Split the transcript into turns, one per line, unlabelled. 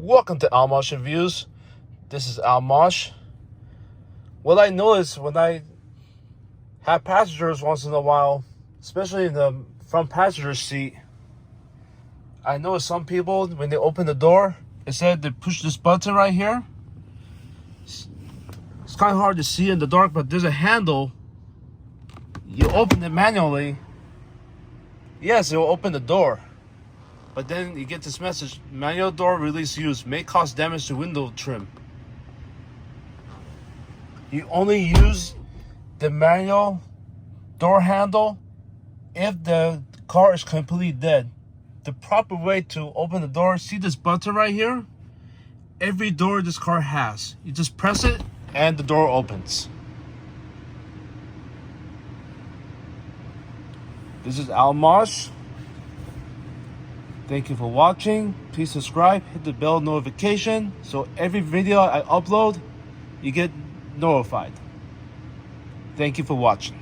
Welcome to Almosh Reviews. This is Almosh. What I notice when I have passengers once in a while, especially in the front passenger seat, I notice some people, when they open the door, instead they push this button right here. It's kind of hard to see in the dark, but there's a handle. You open it manually. Yes, it will open the door. But then you get this message: manual door release used may cause damage to window trim. You only use the manual door handle if the car is completely dead. The proper way to open the door, see this button right here? Every door this car has. You just press it and the door opens. This is Almosh. Thank you for watching. Please subscribe, hit the bell notification so every video I upload, you get notified. Thank you for watching.